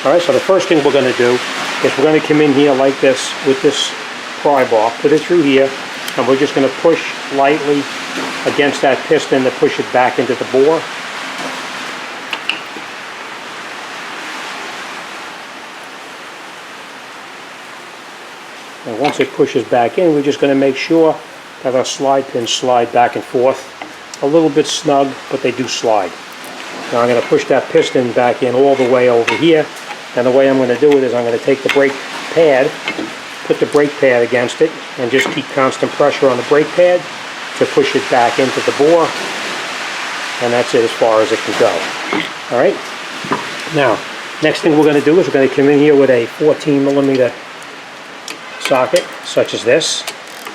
Alright, so the first thing we're going to do is we're going to come in here like this with this pry bar, put it through here, and we're just going to push lightly against that piston to push it back into the bore. And once it pushes back in, we're just going to make sure that our slide pins slide back and forth. A little bit snug, but they do slide. Now I'm going to push that piston back in all the way over here. And the way I'm going to do it is I'm going to take the brake pad, put the brake pad against it, and just keep constant pressure on the brake pad to push it back into the bore. And that's it as far as it can go. Alright? Now, next thing we're going to do is we're going to come in here with a 14mm socket, such as this,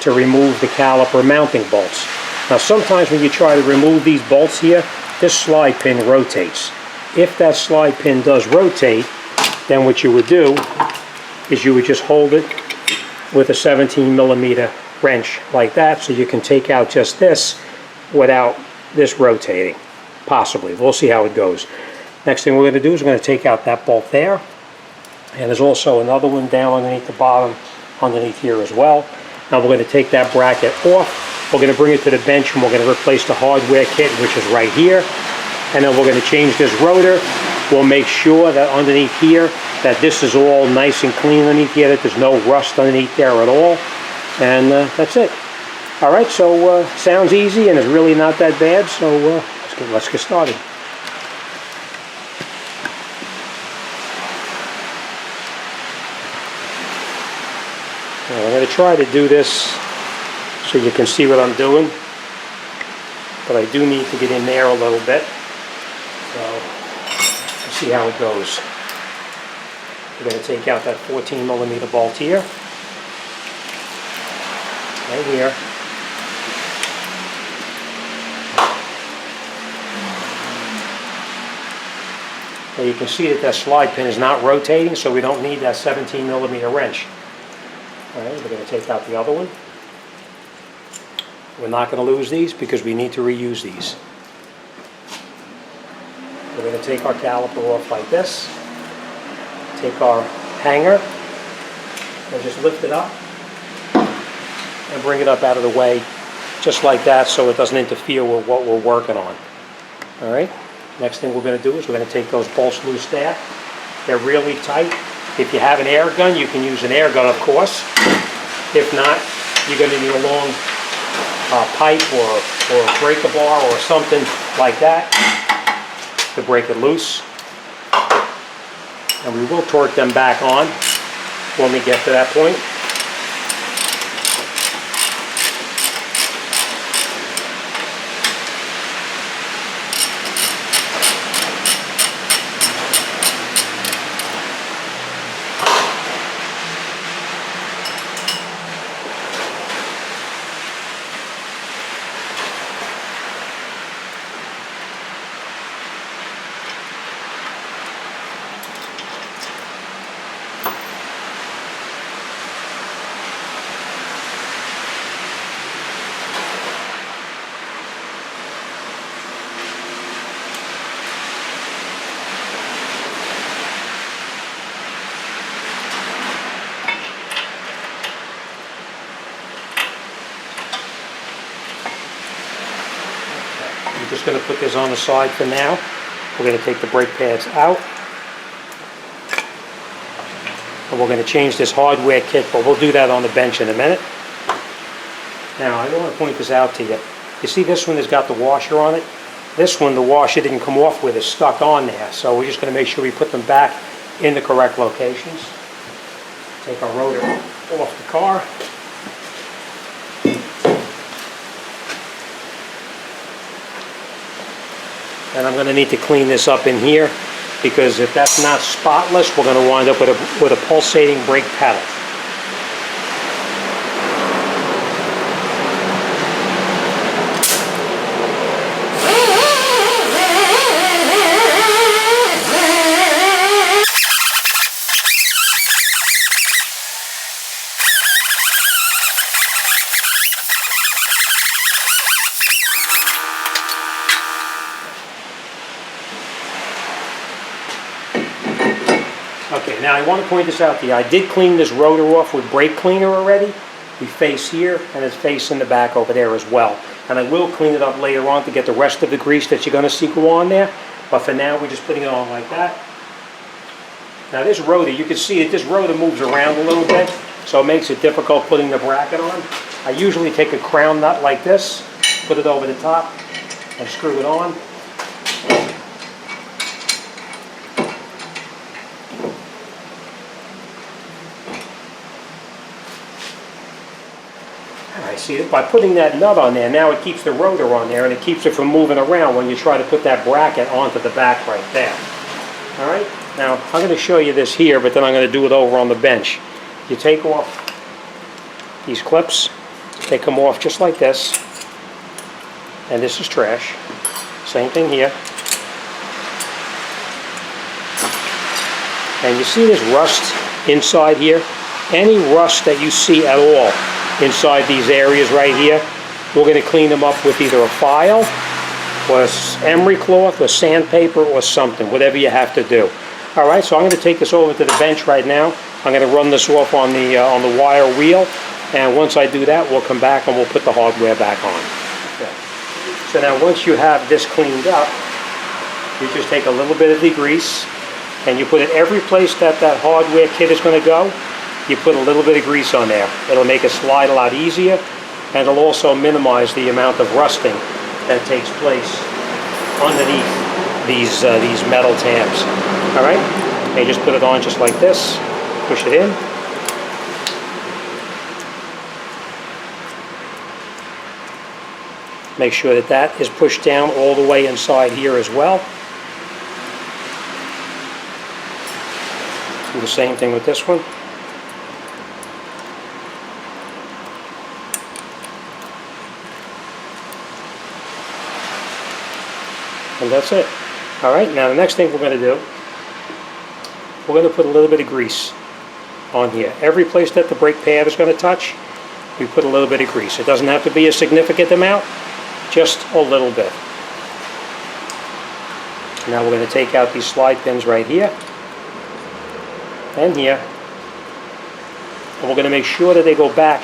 to remove the caliper mounting bolts. Now sometimes when you try to remove these bolts here, this slide pin rotates. If that slide pin does rotate, then what you would do is you would just hold it with a 17mm wrench like that, so you can take out just this without this rotating. Possibly. We'll see how it goes. Next thing we're going to do is we're going to take out that bolt there, and there's also another one down underneath the bottom, underneath here as well. Now we're going to take that bracket off, we're going to bring it to the bench, and we're going to replace the hardware kit, which is right here, and then we're going to change this rotor. We'll make sure that underneath here that this is all nice and clean underneath here, that there's no rust underneath there at all, and that's it. Alright, so sounds easy and it's really not that bad, so let's get started. Now, I'm going to try to do this so you can see what I'm doing, but I do need to get in there a little bit, so let's see how it goes. We're going to take out that 14mm bolt here, right here. Now you can see that slide pin is not rotating, so we don't need that 17mm wrench. Alright, we're going to take out the other one. We're not going to lose these because we need to reuse these. We're going to take our caliper off like this. Take our hanger and just lift it up and bring it up out of the way just like that, so it doesn't interfere with what we're working on. Alright, next thing we're going to do is we're going to take those bolts loose there. They're really tight. If you have an air gun, you can use an air gun, of course. If not, you're going to need a long pipe or a breaker bar or something like that to break it loose. And we will torque them back on when we get to that point. I'm just going to put this on the side for now. We're going to take the brake pads out. And we're going to change this hardware kit, but we'll do that on the bench in a minute. Now, I want to point this out to you. You see this one has got the washer on it? This one, the washer didn't come off with, it's stuck on there. So we're just going to make sure we put them back in the correct locations. Take our rotor off the car. And I'm going to need to clean this up in here, because if that's not spotless, we're going to wind up with a pulsating brake pedal. Okay, now I want to point this out to you. I did clean this rotor off with brake cleaner already. We face here, and it's facing the back over there as well. And I will clean it up later on to get the rest of the grease that you're going to see go on there. But for now, we're just putting it on like that. Now this rotor, you can see that this rotor moves around a little bit, so it makes it difficult putting the bracket on. I usually take a crown nut like this, put it over the top, and screw it on. I see it by putting that nut on there. Now it keeps the rotor on there, and it keeps it from moving around when you try to put that bracket onto the back right there. All right. Now I'm going to show you this here, but then I'm going to do it over on the bench. You take off these clips, take them off just like this, and this is trash. Same thing here. And you see this rust inside here? Any rust that you see at all inside these areas right here, we're going to clean them up with either a file or emery cloth or sandpaper or something, whatever you have to do. All right, so I'm going to take this over to the bench right now. I'm going to run this off on the wire wheel, and once I do that, we'll come back and we'll put the hardware back on. Okay. So now once you have this cleaned up, you just take a little bit of the grease, and you put it every place that hardware kit is going to go. You put a little bit of grease on there. It'll make it slide a lot easier, and it'll also minimize the amount of rusting that takes place underneath these metal tabs. All right, and you just put it on just like this, push it in. Make sure that that is pushed down all the way inside here as well. Do the same thing with this one. And that's it. All right, now the next thing we're going to do, we're going to put a little bit of grease on here. Every place that the brake pad is going to touch, we put a little bit of grease. It doesn't have to be a significant amount, just a little bit. Now we're going to take out these slide pins right here and here, and we're going to make sure that they go back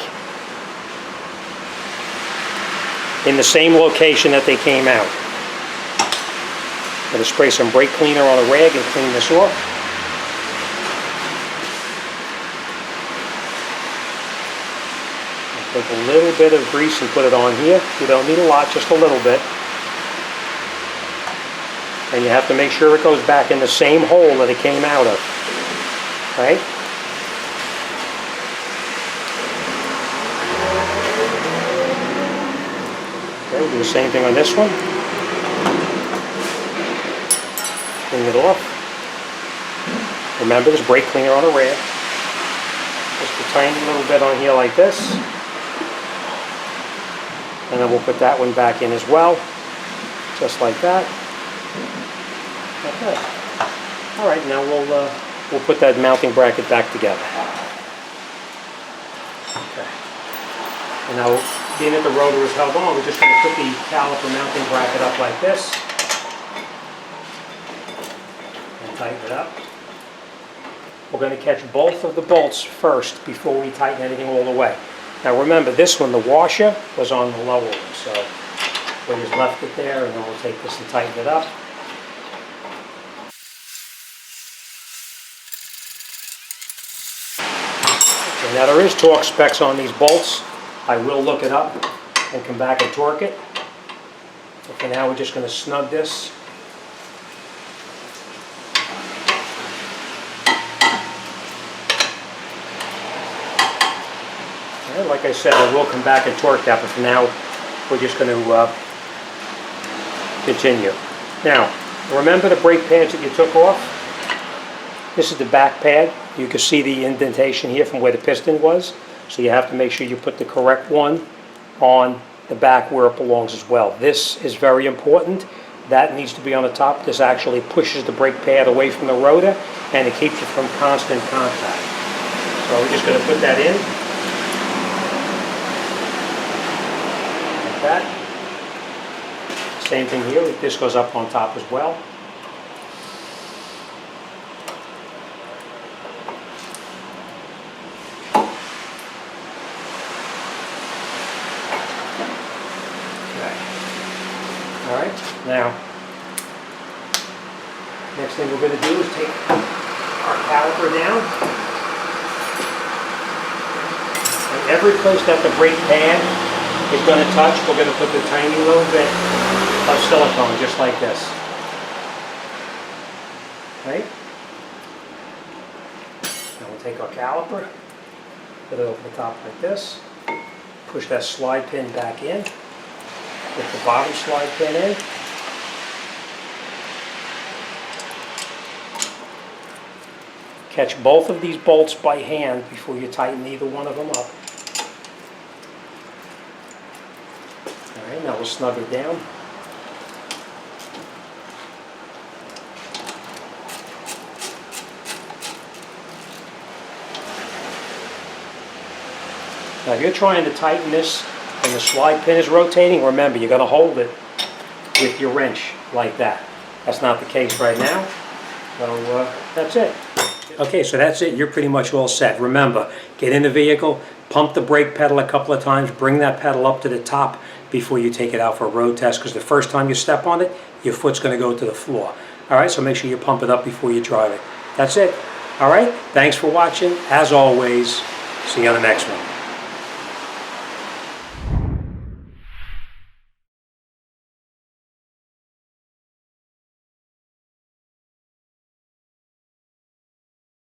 in the same location that they came out. I'm going to spray some brake cleaner on a rag and clean this off. Take a little bit of grease and put it on here. You don't need a lot, just a little bit. And you have to make sure it goes back in the same hole that it came out of. Right? Okay, we'll do the same thing on this one. Clean it off. Remember, there's brake cleaner on a rag. Just a tiny little bit on here like this. And then we'll put that one back in as well. Just like that. Okay. All right, now we'll put that mounting bracket back together. Okay. And now, being that the rotor is held on, we're just going to put the caliper mounting bracket up like this. Tighten it up. We're going to catch both of the bolts first before we tighten anything all the way. Now remember, this one, the washer, was on the lower one, so we just left it there, and then we'll take this and tighten it up. Okay, now there is torque specs on these bolts. I will look it up and come back and torque it. So for now, we're just going to snug this. Like I said, I will come back and torque that, but for now, we're just going to continue. Now, remember the brake pads that you took off? This is the back pad. You can see the indentation here from where the piston was, so you have to make sure you put the correct one on the back where it belongs as well. This is very important. That needs to be on the top. This actually pushes the brake pad away from the rotor, and it keeps it from constant contact. So we're just going to put that in. That. Same thing here, this goes up on top as well. now. Next thing we're going to do is take our caliper down. And every place that the brake pad is going to touch, we're going to put the tiny little bit of silicone, just like this. Okay? Now we'll take our caliper, put it over the top like this, push that slide pin back in, put the bottom slide pin in, catch both of these bolts by hand before you tighten either one of them up. Alright, now we'll snug it down. Now if you're trying to tighten this and the slide pin is rotating, remember you're going to hold it with your wrench like that. That's not the case right now, so that's it. Okay, so that's it. You're pretty much all set. Remember, get in the vehicle, pump the brake pedal a couple of times, bring that pedal up to the top before you take it out for a road test, because the first time you step on it, your foot's going to go to the floor. All right, so make sure you pump it up before you drive it. That's it. All right, thanks for watching. As always, see you on the next one.